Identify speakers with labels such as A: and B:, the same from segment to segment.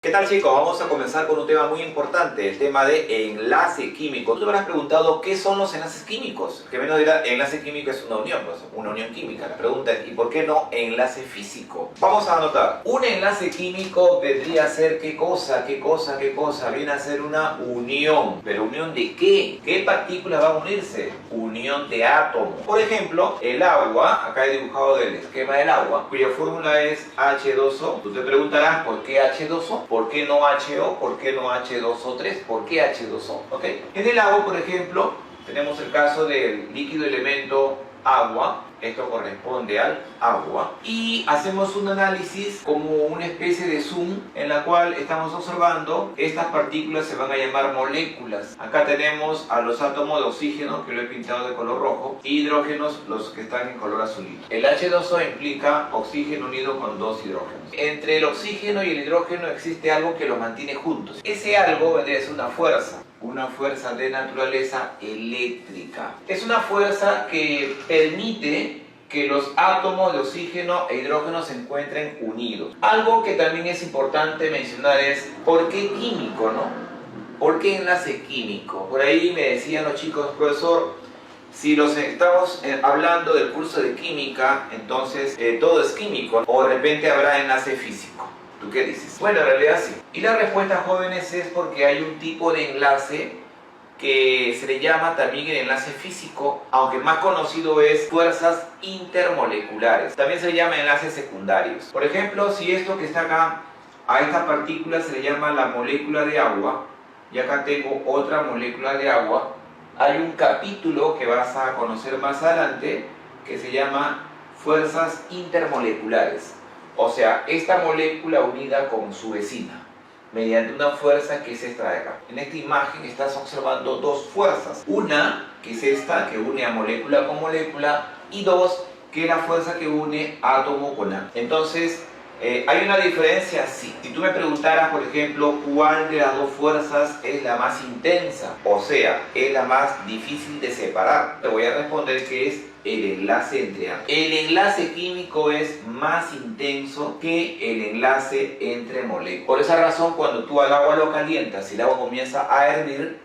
A: ¿Qué tal, chicos? Vamos a comenzar con un tema muy importante, el tema de enlace químico. Tú te habrás preguntado qué son los enlaces químicos. Que menos dirá, enlace químico es una unión, pues, una unión química. La pregunta es, ¿y por qué no enlace físico? Vamos a anotar. Un enlace químico vendría a ser ¿qué cosa? ¿Qué cosa? ¿Qué cosa? Viene a ser una unión. ¿Pero unión de qué? ¿Qué partículas van a unirse? Unión de átomos. Por ejemplo, el agua, acá he dibujado el esquema del agua, cuya fórmula es H2O. Tú te preguntarás, ¿por qué H2O? ¿Por qué no HO? ¿Por qué no H2O3? ¿Por qué H2O? ¿Ok? En el agua, por ejemplo, tenemos el caso del líquido elemento agua. Esto corresponde al agua. Y hacemos un análisis como una especie de zoom en la cual estamos observando estas partículas se van a llamar moléculas. Acá tenemos a los átomos de oxígeno, que lo he pintado de color rojo, y hidrógenos, los que están en color azulito. El H2O implica oxígeno unido con dos hidrógenos. Entre el oxígeno y el hidrógeno existe algo que los mantiene juntos. Ese algo vendría a ser una fuerza de naturaleza eléctrica. Es una fuerza que permite que los átomos de oxígeno e hidrógeno se encuentren unidos. Algo que también es importante mencionar es ¿por qué químico, no? ¿Por qué enlace químico? Por ahí me decían los chicos, profesor, si los estamos hablando del curso de química, entonces todo es químico, o de repente habrá enlace físico. ¿Tú qué dices? Bueno, en realidad sí. Y la respuesta, jóvenes, es porque hay un tipo de enlace que se le llama también el enlace físico, aunque más conocido es fuerzas intermoleculares. También se le llama enlaces secundarios. Por ejemplo, si esto que está acá, a esta partícula se le llama la molécula de agua, y acá tengo otra molécula de agua, hay un capítulo que vas a conocer más adelante que se llama fuerzas intermoleculares. O sea, esta molécula unida con su vecina mediante una fuerza que es esta de acá. En esta imagen estás observando dos fuerzas. Una, que es esta, que une a molécula con molécula, y dos, que es la fuerza que une átomo con átomo. Entonces, ¿hay una diferencia? Sí. Si tú me preguntaras, por ejemplo, ¿cuál de las dos fuerzas es la más intensa? O sea, es la más difícil de separar. Te voy a responder que es el enlace entre átomos. El enlace químico es más intenso que el enlace entre moléculas. Por esa razón, cuando tú al agua lo calientas y el agua comienza a hervir,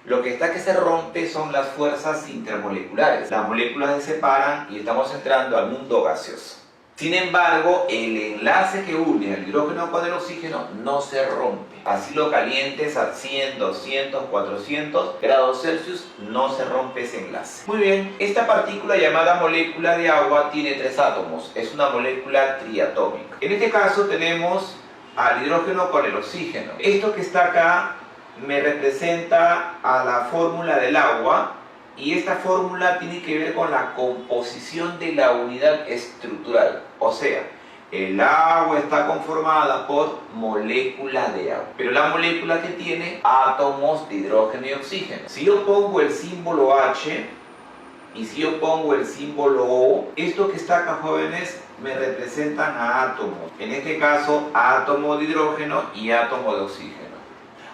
A: lo que está que se rompe son las fuerzas intermoleculares. Las moléculas se separan y estamos entrando al mundo gaseoso. Sin embargo, el enlace que une el hidrógeno con el oxígeno no se rompe. Así lo calientes a 100, 200, 400 grados Celsius, no se rompe ese enlace. Muy bien, esta partícula llamada molécula de agua tiene 3 átomos. Es una molécula triatómica. En este caso tenemos al hidrógeno con el oxígeno. Esto que está acá me representa a la fórmula del agua. Y esta fórmula tiene que ver con la composición de la unidad estructural. O sea, el agua está conformada por moléculas de agua. Pero la molécula que tiene átomos de hidrógeno y oxígeno. Si yo pongo el símbolo H y si yo pongo el símbolo O, esto que está acá, jóvenes, me representan a átomos. En este caso, átomo de hidrógeno y átomo de oxígeno.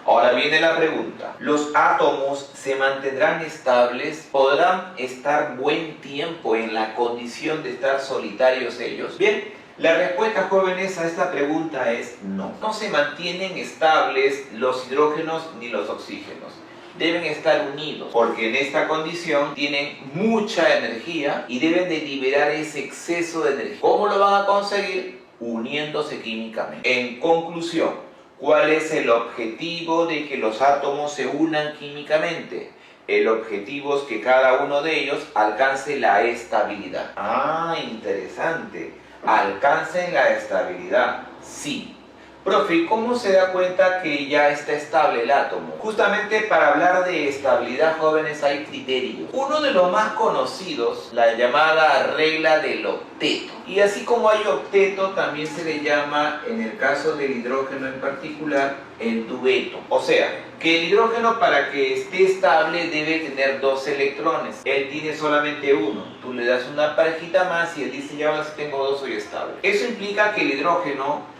A: Ahora viene la pregunta, ¿los átomos se mantendrán estables? ¿Podrán estar buen tiempo en la condición de estar solitarios ellos? Bien, la respuesta, jóvenes, a esta pregunta es no. No se mantienen estables los hidrógenos ni los oxígenos. Deben estar unidos porque en esta condición tienen mucha energía y deben de liberar ese exceso de energía. ¿Cómo lo van a conseguir? Uniéndose químicamente. En conclusión, ¿cuál es el objetivo de que los átomos se unan químicamente? El objetivo es que cada uno de ellos alcance la estabilidad. Ah, interesante. ¿Alcancen la estabilidad? Sí. Profe, ¿cómo se da cuenta que ya está estable el átomo? Justamente para hablar de estabilidad, jóvenes, hay criterios. Uno de los más conocidos, la llamada regla del octeto. Y así como hay octeto, también se le llama, en el caso del hidrógeno en particular, el dueto. O sea, que el hidrógeno para que esté estable debe tener 2 electrones. Él tiene solamente uno. Tú le das una parejita más y él dice, ya ahora si tengo 2 soy estable. Eso implica que el hidrógeno,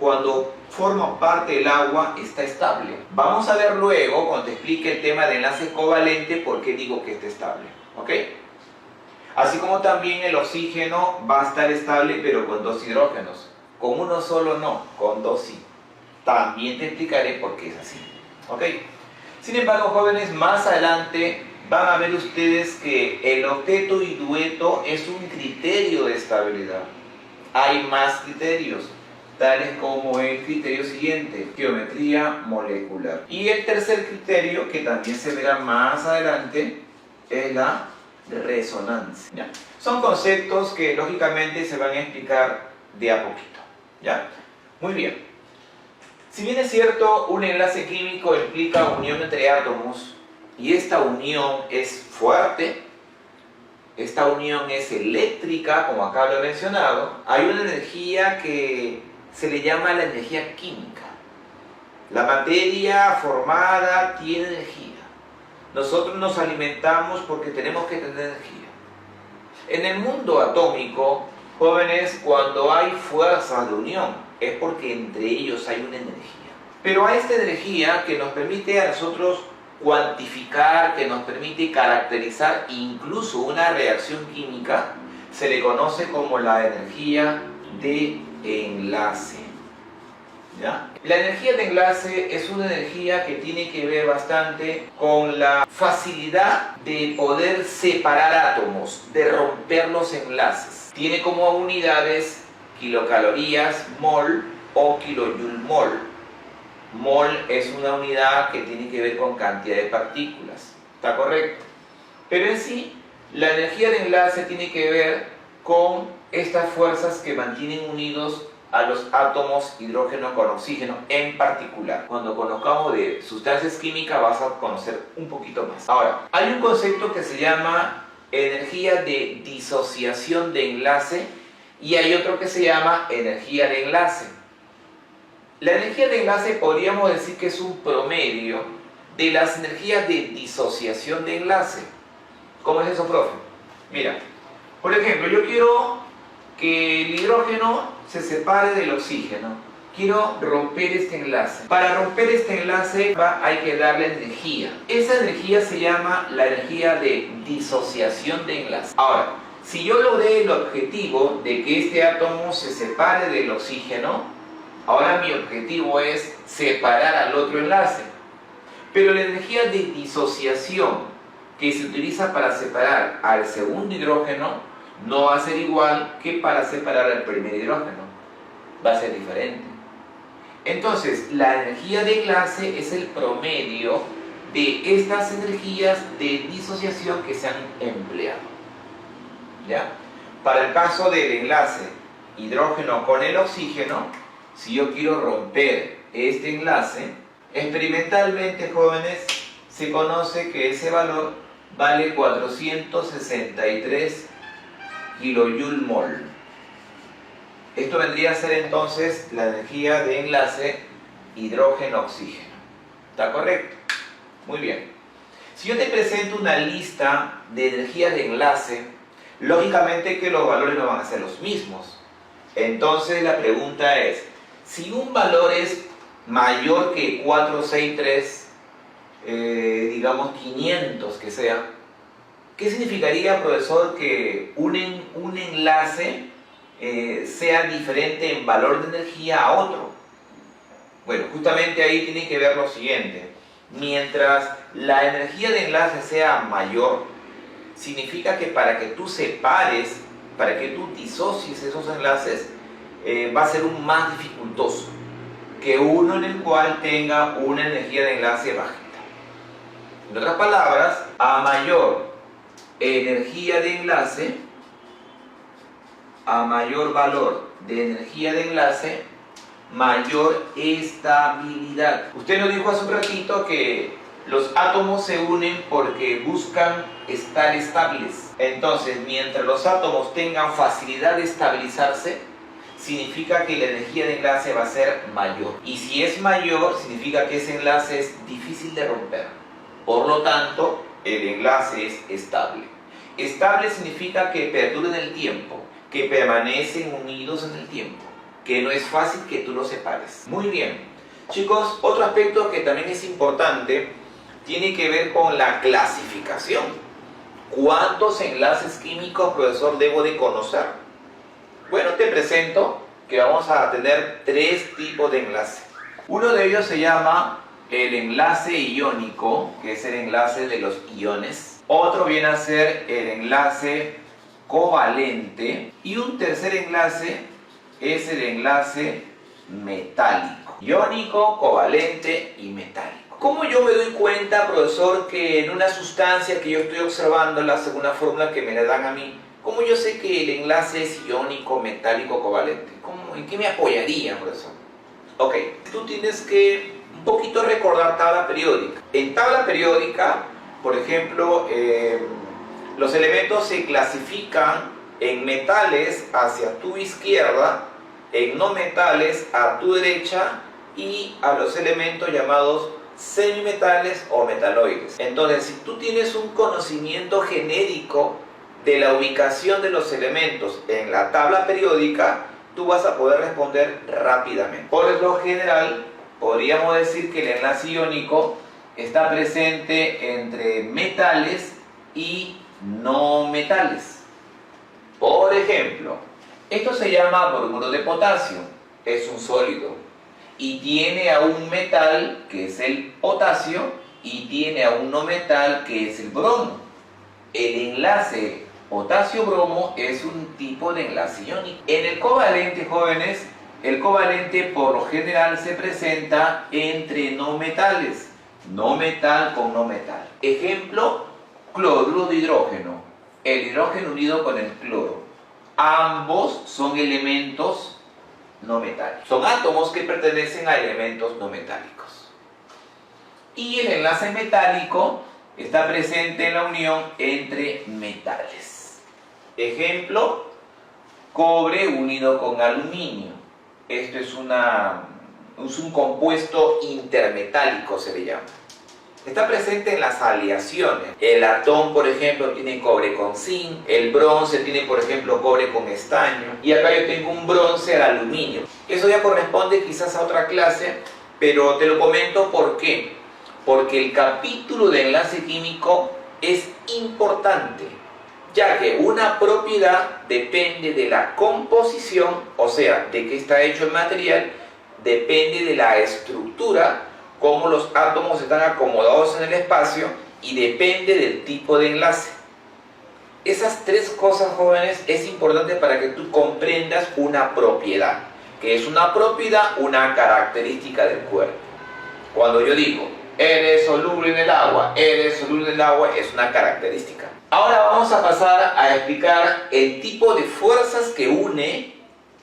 A: cuando forma parte del agua, está estable. Vamos a ver luego, cuando te explique el tema de enlace covalente, por qué digo que está estable. ¿Ok? Así como también el oxígeno va a estar estable, pero con 2 hidrógenos. Con uno solo no, con 2 sí. También te explicaré por qué es así. ¿Ok? Sin embargo, jóvenes, más adelante van a ver ustedes que el octeto y dueto es un criterio de estabilidad. Hay más criterios, tales como el criterio siguiente, geometría molecular. Y el tercer criterio, que también se verá más adelante, es la resonancia. ¿Ya? Son conceptos que lógicamente se van a explicar de a poquito. ¿Ya? Muy bien. Si bien es cierto, un enlace químico implica unión entre átomos, y esta unión es fuerte, esta unión es eléctrica, como acá lo he mencionado, hay una energía que se le llama la energía química. La materia formada tiene energía. Nosotros nos alimentamos porque tenemos que tener energía. En el mundo atómico, jóvenes, cuando hay fuerzas de unión, es porque entre ellos hay una energía. Pero a esta energía que nos permite a nosotros cuantificar, que nos permite caracterizar incluso una reacción química, se le conoce como la energía de enlace. ¿Ya? La energía de enlace es una energía que tiene que ver bastante con la facilidad de poder separar átomos, de romper los enlaces. Tiene como unidades kilocalorías, mol o kilojoule mol. Mol es una unidad que tiene que ver con cantidad de partículas. ¿Está correcto? Pero en sí, la energía de enlace tiene que ver con estas fuerzas que mantienen unidos a los átomos hidrógeno con oxígeno en particular. Cuando conozcamos de sustancias químicas vas a conocer un poquito más. Ahora, hay un concepto que se llama energía de disociación de enlace y hay otro que se llama energía de enlace. La energía de enlace podríamos decir que es un promedio de las energías de disociación de enlace. ¿Cómo es eso, profe? Mira, por ejemplo, yo quiero que el hidrógeno se separe del oxígeno. Quiero romper este enlace. Para romper este enlace hay que darle energía. Esa energía se llama la energía de disociación de enlace. Ahora, si yo logré el objetivo de que este átomo se separe del oxígeno, ahora mi objetivo es separar al otro enlace. Pero la energía de disociación que se utiliza para separar al segundo hidrógeno no va a ser igual que para separar al primer hidrógeno. Va a ser diferente. Entonces, la energía de enlace es el promedio de estas energías de disociación que se han empleado. ¿Ya? Para el caso del enlace hidrógeno con el oxígeno, si yo quiero romper este enlace, experimentalmente, jóvenes, se conoce que ese valor vale 463 kilojoule mol. Esto vendría a ser entonces la energía de enlace hidrógeno-oxígeno. ¿Está correcto? Muy bien. Si yo te presento una lista de energías de enlace, lógicamente que los valores no van a ser los mismos. Entonces la pregunta es, si un valor es mayor que 463, digamos 500 que sea, ¿qué significaría, profesor, que un enlace sea diferente en valor de energía a otro? Bueno, justamente ahí tiene que ver lo siguiente. Mientras la energía de enlace sea mayor, significa que para que tú separes, para que tú disocies esos enlaces, va a ser un más dificultoso que uno en el cual tenga una energía de enlace bajita. En otras palabras, a mayor energía de enlace, a mayor valor de energía de enlace, mayor estabilidad. Usted nos dijo hace un ratito que los átomos se unen porque buscan estar estables. Entonces, mientras los átomos tengan facilidad de estabilizarse, significa que la energía de enlace va a ser mayor. Y si es mayor, significa que ese enlace es difícil de romper. Por lo tanto, el enlace es estable. Estable significa que perdura en el tiempo, que permanecen unidos en el tiempo, que no es fácil que tú los separes. Muy bien. Chicos, otro aspecto que también es importante tiene que ver con la clasificación. ¿Cuántos enlaces químicos, profesor, debo de conocer? Bueno, te presento que vamos a tener 3 tipos de enlace. Uno de ellos se llama el enlace iónico, que es el enlace de los iones. Otro viene a ser el enlace covalente. Y un tercer enlace es el enlace metálico. Iónico, covalente y metálico. ¿Cómo yo me doy cuenta, profesor, que en una sustancia que yo estoy observándola según una fórmula que me la dan a mí, cómo yo sé que el enlace es iónico, metálico, covalente? ¿En qué me apoyaría, profesor? Ok, tú tienes que un poquito recordar tabla periódica. En tabla periódica, por ejemplo, los elementos se clasifican en metales hacia tu izquierda, en no metales a tu derecha y a los elementos llamados semimetales o metaloides. Entonces, si tú tienes un conocimiento genérico de la ubicación de los elementos en la tabla periódica, tú vas a poder responder rápidamente. Por lo general, podríamos decir que el enlace iónico está presente entre metales y no metales. Por ejemplo, esto se llama bromuro de potasio, es un sólido y tiene a un metal que es el potasio y tiene a un no metal que es el bromo. El enlace potasio-bromo es un tipo de enlace iónico. En el covalente, jóvenes, el covalente por lo general se presenta entre no metales, no metal con no metal. Ejemplo, cloruro de hidrógeno, el hidrógeno unido con el cloro. Ambos son elementos no metálicos. Son átomos que pertenecen a elementos no metálicos. Y el enlace metálico está presente en la unión entre metales. Ejemplo, cobre unido con aluminio. Esto es un compuesto intermetálico, se le llama. Está presente en las aleaciones. El latón, por ejemplo, tiene cobre con zinc. El bronce tiene, por ejemplo, cobre con estaño. Y acá yo tengo un bronce al aluminio. Eso ya corresponde quizás a otra clase, pero te lo comento ¿por qué? Porque el capítulo de enlace químico es importante, ya que una propiedad depende de la composición, o sea, de qué está hecho el material, depende de la estructura, cómo los átomos están acomodados en el espacio y depende del tipo de enlace. Esas tres cosas, jóvenes, es importante para que tú comprendas una propiedad. ¿Qué es una propiedad? Una característica del cuerpo. Cuando yo digo, eres soluble en el agua, es una característica. Ahora vamos a pasar a explicar el tipo de fuerzas que une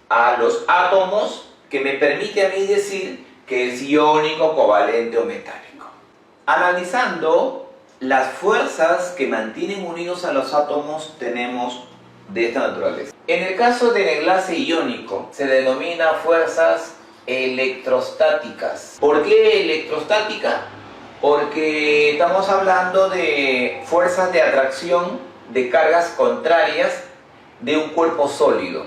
A: a los átomos que me permite a mí decir que es iónico, covalente o metálico. Analizando las fuerzas que mantienen unidos a los átomos tenemos de esta naturaleza. En el caso del enlace iónico se denomina fuerzas electrostáticas. ¿Por qué electrostática? Porque estamos hablando de fuerzas de atracción de cargas contrarias de un cuerpo sólido.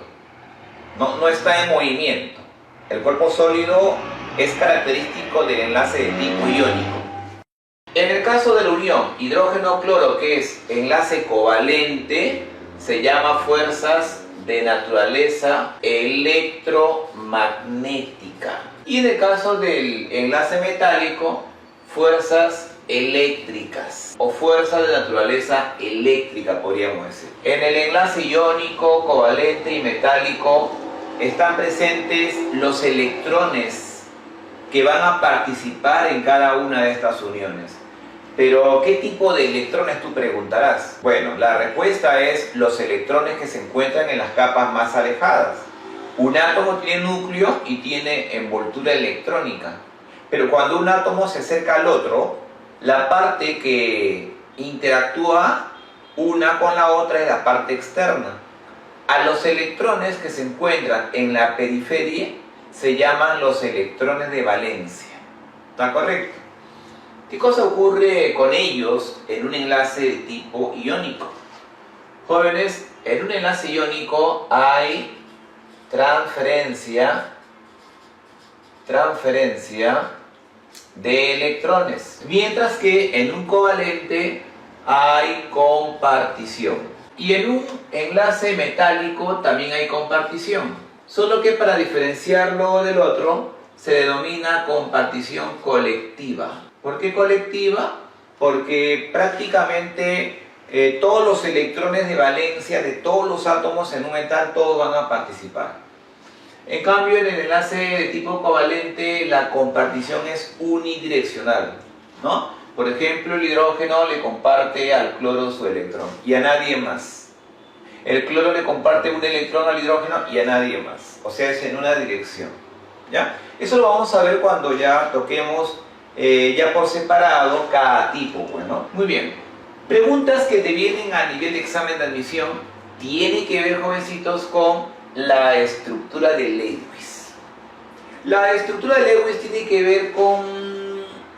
A: No está en movimiento. El cuerpo sólido es característico del enlace de tipo iónico. En el caso de la unión hidrógeno-cloro, que es enlace covalente, se llama fuerzas de naturaleza electromagnética. Y en el caso del enlace metálico, fuerzas eléctricas o fuerzas de naturaleza eléctrica, podríamos decir. En el enlace iónico, covalente y metálico están presentes los electrones que van a participar en cada una de estas uniones. Pero, ¿qué tipo de electrones tú preguntarás? Bueno, la respuesta es los electrones que se encuentran en las capas más alejadas. Un átomo tiene núcleo y tiene envoltura electrónica. Pero cuando un átomo se acerca al otro, la parte que interactúa una con la otra es la parte externa. A los electrones que se encuentran en la periferia se llaman los electrones de valencia. ¿Está correcto? ¿Qué cosa ocurre con ellos en un enlace de tipo iónico? Jóvenes, en un enlace iónico hay transferencia de electrones, mientras que en un covalente hay compartición. Y en un enlace metálico también hay compartición, solo que para diferenciarlo del otro se denomina compartición colectiva. ¿Por qué colectiva? Porque prácticamente todos los electrones de valencia de todos los átomos en un metal, todos van a participar. En cambio, en el enlace de tipo covalente, la compartición es unidireccional, ¿no? Por ejemplo, el hidrógeno le comparte al cloro su electrón y a nadie más. El cloro le comparte un electrón al hidrógeno y a nadie más. O sea, es en una dirección, ¿ya? Eso lo vamos a ver cuando ya toquemos ya por separado cada tipo, bueno. Muy bien. Preguntas que te vienen a nivel de examen de admisión tienen que ver, jovencitos, con la estructura de Lewis. La estructura de Lewis tiene que ver con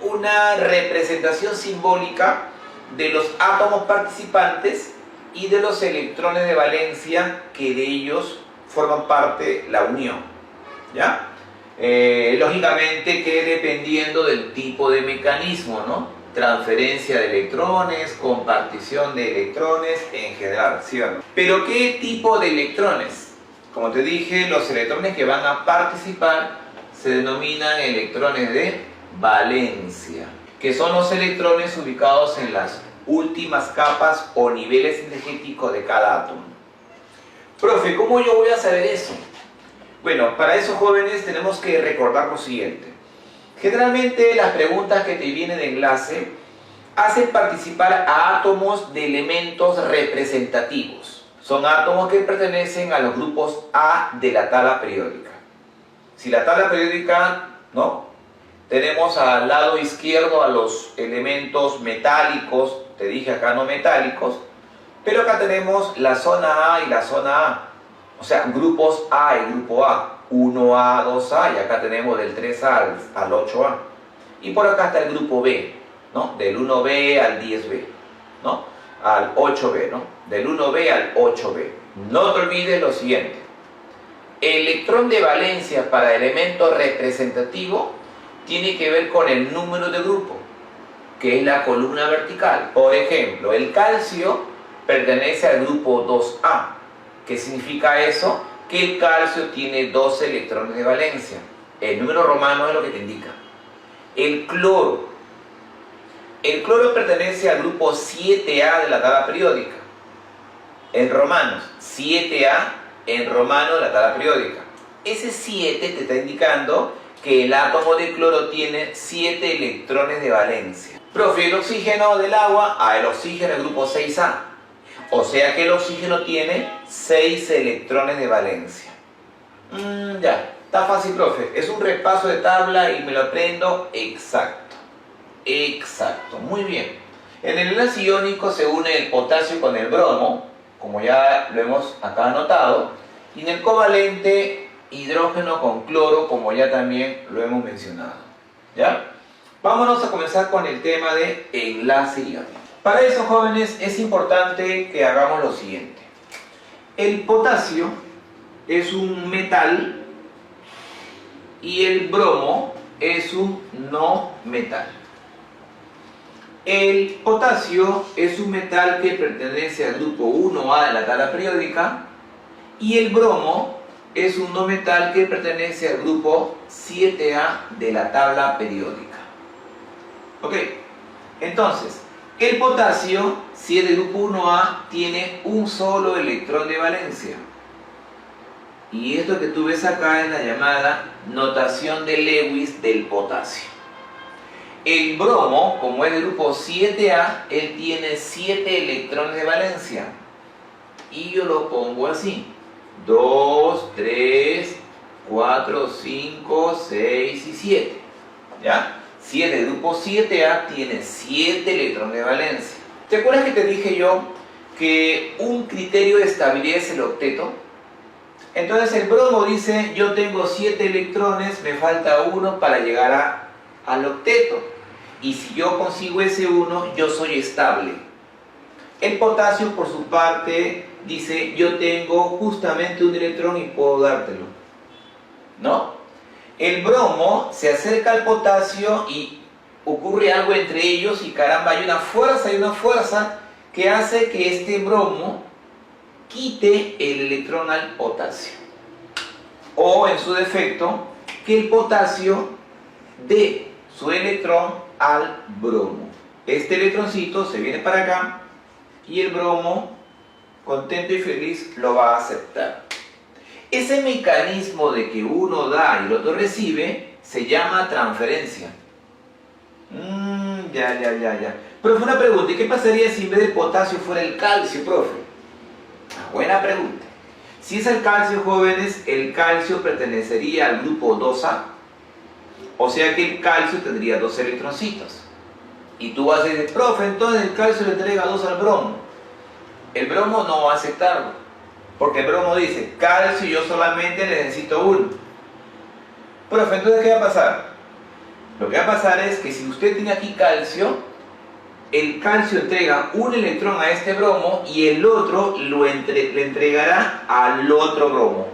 A: una representación simbólica de los átomos participantes y de los electrones de valencia que de ellos forman parte la unión, ¿ya? Lógicamente que dependiendo del tipo de mecanismo, ¿no? Transferencia de electrones, compartición de electrones en general, ¿cierto? Pero ¿qué tipo de electrones? Como te dije, los electrones que van a participar se denominan electrones de valencia, que son los electrones ubicados en las últimas capas o niveles energéticos de cada átomo. Profe, ¿cómo yo voy a saber eso? Bueno, para esos jóvenes tenemos que recordar lo siguiente. Generalmente las preguntas que te vienen de enlace hacen participar a átomos de elementos representativos. Son átomos que pertenecen a los grupos A de la tabla periódica. Si la tabla periódica, ¿no? Tenemos al lado izquierdo a los elementos metálicos, te dije acá no metálicos, pero acá tenemos la zona A y la zona A. O sea, grupos A y grupo A, 1A, 2A, y acá tenemos del 3A al 8A. Y por acá está el grupo B, ¿no? Del 1B al 10B, ¿no? Al 8B, ¿no? Del 1B al 8B. No te olvides lo siguiente. Electrón de valencia para elemento representativo tiene que ver con el número de grupo, que es la columna vertical. Por ejemplo, el calcio pertenece al grupo 2A. ¿Qué significa eso? Que el calcio tiene 2 electrones de valencia. El número romano es lo que te indica. El cloro pertenece al grupo 7A de la tabla periódica. En romanos, 7A en romano de la tabla periódica. Ese 7 te está indicando que el átomo de cloro tiene 7 electrones de valencia. Profe, el oxígeno del agua, el oxígeno del grupo 6A. O sea que el oxígeno tiene 6 electrones de valencia. Ya, está fácil, profe. Es un repaso de tabla y me lo aprendo exacto. Exacto, muy bien. En el enlace iónico se une el potasio con el bromo, como ya lo hemos acá anotado. Y en el covalente, hidrógeno con cloro, como ya también lo hemos mencionado. ¿Ya? Vámonos a comenzar con el tema de enlace iónico. Para eso, jóvenes, es importante que hagamos lo siguiente. El potasio es un metal y el bromo es un no metal. El potasio es un metal que pertenece al grupo 1A de la tabla periódica y el bromo es un no metal que pertenece al grupo 7A de la tabla periódica. Ok, entonces, el potasio, si es del grupo 1A, tiene un solo electrón de valencia. Y esto que tú ves acá es la llamada notación de Lewis del potasio. El bromo, como es del grupo 7A, él tiene 7 electrones de valencia. Y yo lo pongo así. 2, 3, 4, 5, 6 y 7. ¿Ya? Si es del grupo 7A, tiene 7 electrones de valencia. ¿Te acuerdas que te dije yo que un criterio de estabilidad es el octeto? Entonces el bromo dice, yo tengo 7 electrones, me falta 1 para llegar al octeto. Y si yo consigo ese 1, yo soy estable. El potasio, por su parte, dice, yo tengo justamente un electrón y puedo dártelo. ¿No? El bromo se acerca al potasio y ocurre algo entre ellos y caramba, hay una fuerza que hace que este bromo quite el electrón al potasio. O en su defecto, que el potasio dé su electrón al bromo. Este electroncito se viene para acá y el bromo, contento y feliz, lo va a aceptar. Ese mecanismo de que uno da y el otro recibe se llama transferencia. Ya. Profe, una pregunta, ¿y qué pasaría si en vez del potasio fuera el calcio, profe? Buena pregunta. Si es el calcio, jóvenes, el calcio pertenecería al grupo 2A. O sea que el calcio tendría 2 electroncitos. Y tú vas a decir, profe, entonces el calcio le entrega 2 al bromo. El bromo no va a aceptarlo. Porque el bromo dice, calcio yo solamente necesito 1. Profe, entonces ¿qué va a pasar? Lo que va a pasar es que si usted tiene aquí calcio, el calcio entrega un electrón a este bromo y el otro le entregará al otro bromo.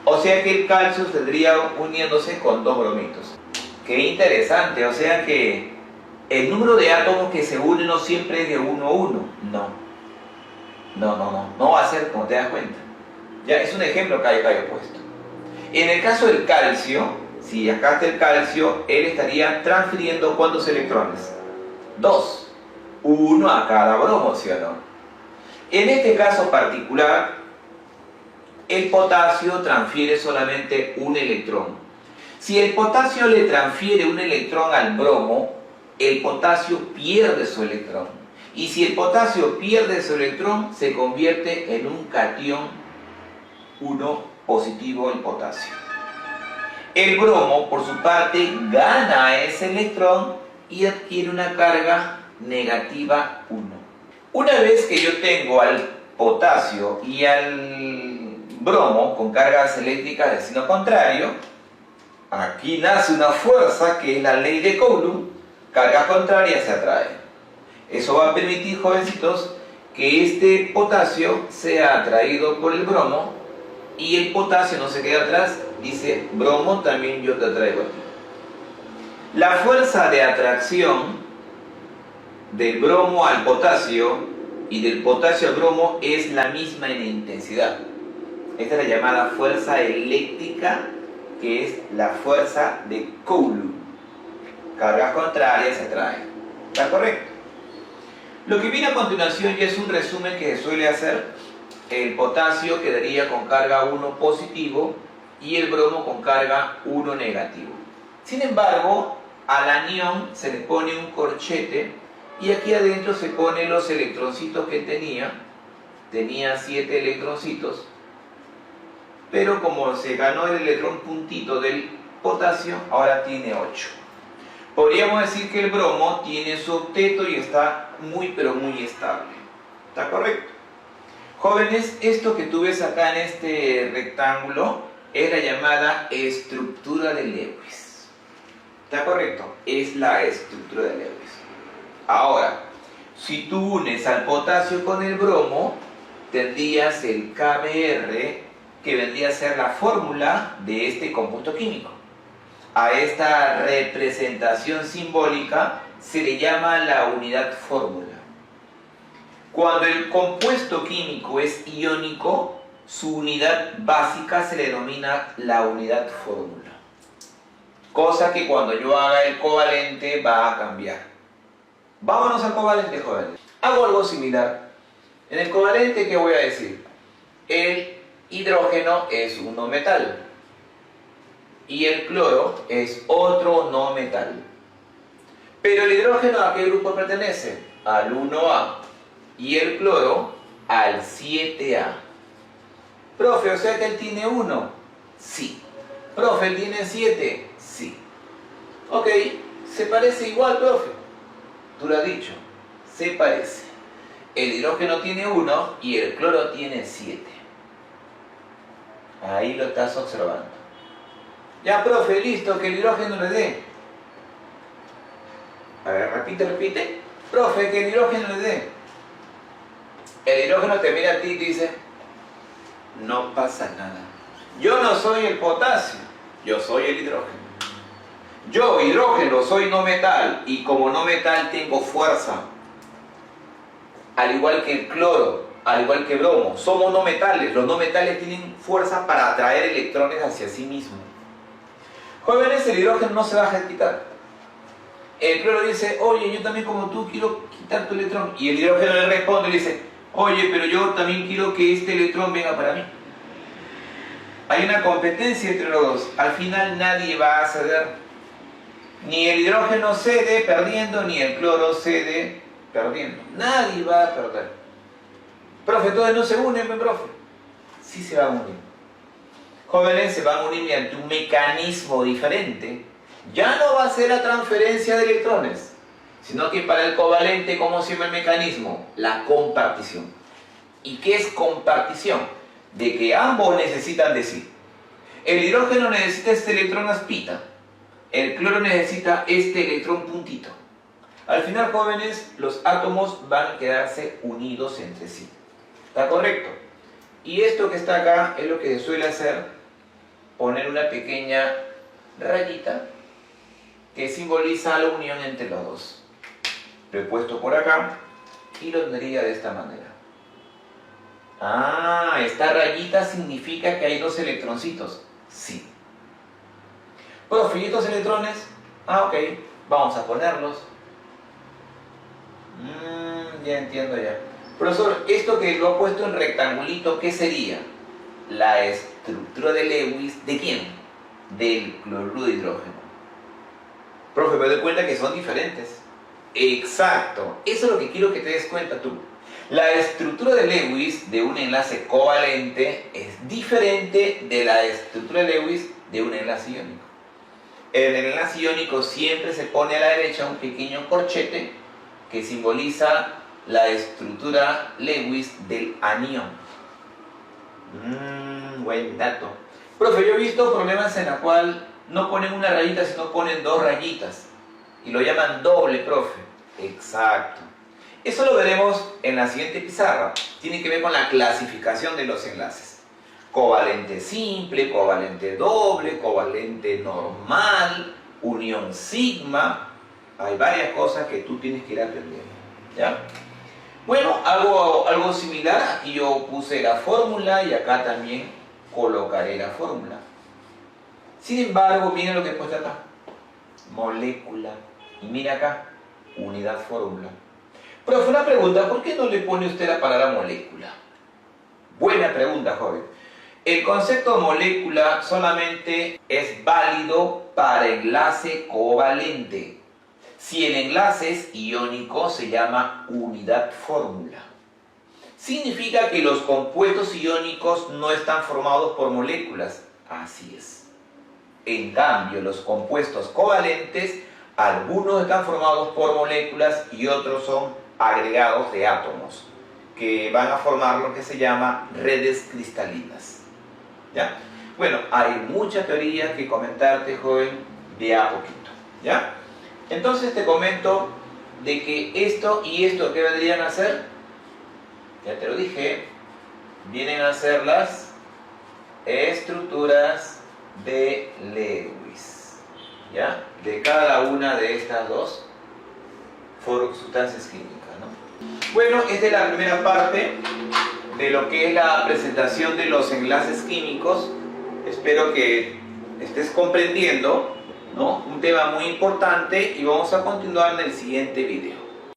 A: O sea que el calcio tendría uniéndose con 2 bromitos. Qué interesante, o sea que el número de átomos que se unen no siempre es de 1 a 1. No va a ser como te das cuenta. Ya es un ejemplo que hay puesto. En el caso del calcio, si acá está el calcio, él estaría transfiriendo ¿cuántos electrones? 2. 1 a cada bromo, ¿sí o no? En este caso particular, el potasio transfiere solamente un electrón. Si el potasio le transfiere un electrón al bromo, el potasio pierde su electrón. Y si el potasio pierde su electrón, se convierte en un catión 1 positivo en potasio. El bromo, por su parte, gana ese electrón y adquiere una carga negativa 1. Una vez que yo tengo al potasio y al bromo con cargas eléctricas del signo contrario, aquí nace una fuerza que es la ley de Coulomb, cargas contrarias se atraen. Eso va a permitir, jovencitos, que este potasio sea atraído por el bromo y el potasio no se queda atrás, dice, bromo también yo te atraigo a ti. La fuerza de atracción del bromo al potasio y del potasio al bromo es la misma en intensidad. Esta es la llamada fuerza eléctrica, que es la fuerza de Coulomb. Cargas contrarias se atraen. ¿Está correcto? Lo que viene a continuación ya es un resumen que se suele hacer. El potasio quedaría con carga 1 positivo y el bromo con carga 1 negativo. Sin embargo, al anión se le pone un corchete y aquí adentro se ponen los electroncitos que tenía 7 electroncitos, pero como se ganó el electrón puntito del potasio, ahora tiene 8. Podríamos decir que el bromo tiene su octeto y está muy estable. ¿Está correcto? Jóvenes, esto que tú ves acá en este rectángulo es la llamada estructura de Lewis. ¿Está correcto? Es la estructura de Lewis. Ahora, si tú unes al potasio con el bromo, tendrías el KBr, que vendría a ser la fórmula de este compuesto químico. A esta representación simbólica se le llama la unidad fórmula. Cuando el compuesto químico es iónico, su unidad básica se le denomina la unidad fórmula. Cosa que cuando yo haga el covalente va a cambiar. Vámonos al covalente, jóvenes. Hago algo similar. En el covalente, ¿qué voy a decir? El hidrógeno es un no metal y el cloro es otro no metal. Pero el hidrógeno, ¿a qué grupo pertenece? Al 1A. Y el cloro al 7A. Profe, o sea que él tiene 1. Sí. Profe, ¿él tiene 7? Sí. Ok, se parece igual, profe. Tú lo has dicho, se parece. El hidrógeno tiene 1 y el cloro tiene 7. Ahí lo estás observando. Ya, profe, listo, que el hidrógeno le dé. A ver, repite. Profe, que el hidrógeno le dé. El hidrógeno te mira a ti y te dice, no pasa nada. Yo no soy el potasio, yo soy el hidrógeno. Yo, hidrógeno, soy no metal y como no metal tengo fuerza. Al igual que el cloro, al igual que bromo, somos no metales. Los no metales tienen fuerza para atraer electrones hacia sí mismos. Jóvenes, el hidrógeno no se va a quitar. El cloro dice, oye, yo también como tú quiero quitar tu electrón. Y el hidrógeno le responde y le dice, oye, pero yo también quiero que este electrón venga para mí. Hay una competencia entre los dos. Al final nadie va a ceder. Ni el hidrógeno cede perdiendo, ni el cloro cede perdiendo. Nadie va a perder. Profe, entonces no se unen, profe. Sí se van a unir. Jóvenes, se van a unir mediante un mecanismo diferente. Ya no va a ser la transferencia de electrones, sino que para el covalente, ¿cómo se llama el mecanismo? La compartición. ¿Y qué es compartición? De que ambos necesitan de sí. El hidrógeno necesita este electrón aspita, el cloro necesita este electrón puntito. Al final, jóvenes, los átomos van a quedarse unidos entre sí. ¿Está correcto? Y esto que está acá es lo que se suele hacer, poner una pequeña rayita que simboliza la unión entre los dos. Lo he puesto por acá y lo tendría de esta manera. Ah, esta rayita significa que hay dos electroncitos. Sí. Profe, ¿y estos electrones? Ah, ok, vamos a ponerlos. Ya entiendo ya. Profesor, esto que lo ha puesto en rectangulito, ¿qué sería? La estructura de Lewis, ¿de quién? Del cloruro de hidrógeno. Profe, me doy cuenta que son diferentes. Exacto, eso es lo que quiero que te des cuenta tú. La estructura de Lewis de un enlace covalente es diferente de la estructura de Lewis de un enlace iónico. En el enlace iónico siempre se pone a la derecha un pequeño corchete que simboliza la estructura Lewis del anión. Buen dato. Profe, yo he visto problemas en la cual no ponen una rayita, sino ponen dos rayitas. Y lo llaman doble, profe. Exacto. Eso lo veremos en la siguiente pizarra. Tiene que ver con la clasificación de los enlaces. Covalente simple, covalente doble, covalente normal, unión sigma. Hay varias cosas que tú tienes que ir aprendiendo. ¿Ya? Bueno, algo similar. Aquí yo puse la fórmula y acá también colocaré la fórmula. Sin embargo, miren lo que he puesto acá. Molécula. Y mira acá, unidad fórmula. Pero fue una pregunta, ¿por qué no le pone usted la palabra molécula? Buena pregunta, joven. El concepto molécula solamente es válido para enlace covalente. Si el enlace es iónico, se llama unidad fórmula. Significa que los compuestos iónicos no están formados por moléculas. Así es. En cambio, los compuestos covalentes, algunos están formados por moléculas y otros son agregados de átomos, que van a formar lo que se llama redes cristalinas. ¿Ya? Bueno, hay mucha teoría que comentarte, joven, de a poquito. ¿Ya? Entonces te comento de que esto y esto, ¿qué vendrían a ser? Ya te lo dije, vienen a ser las estructuras de Lewis, ¿ya? De cada una de estas dos sustancias químicas, ¿no? Bueno, esta es la primera parte de lo que es la presentación de los enlaces químicos. Espero que estés comprendiendo, ¿no? Un tema muy importante y vamos a continuar en el siguiente video.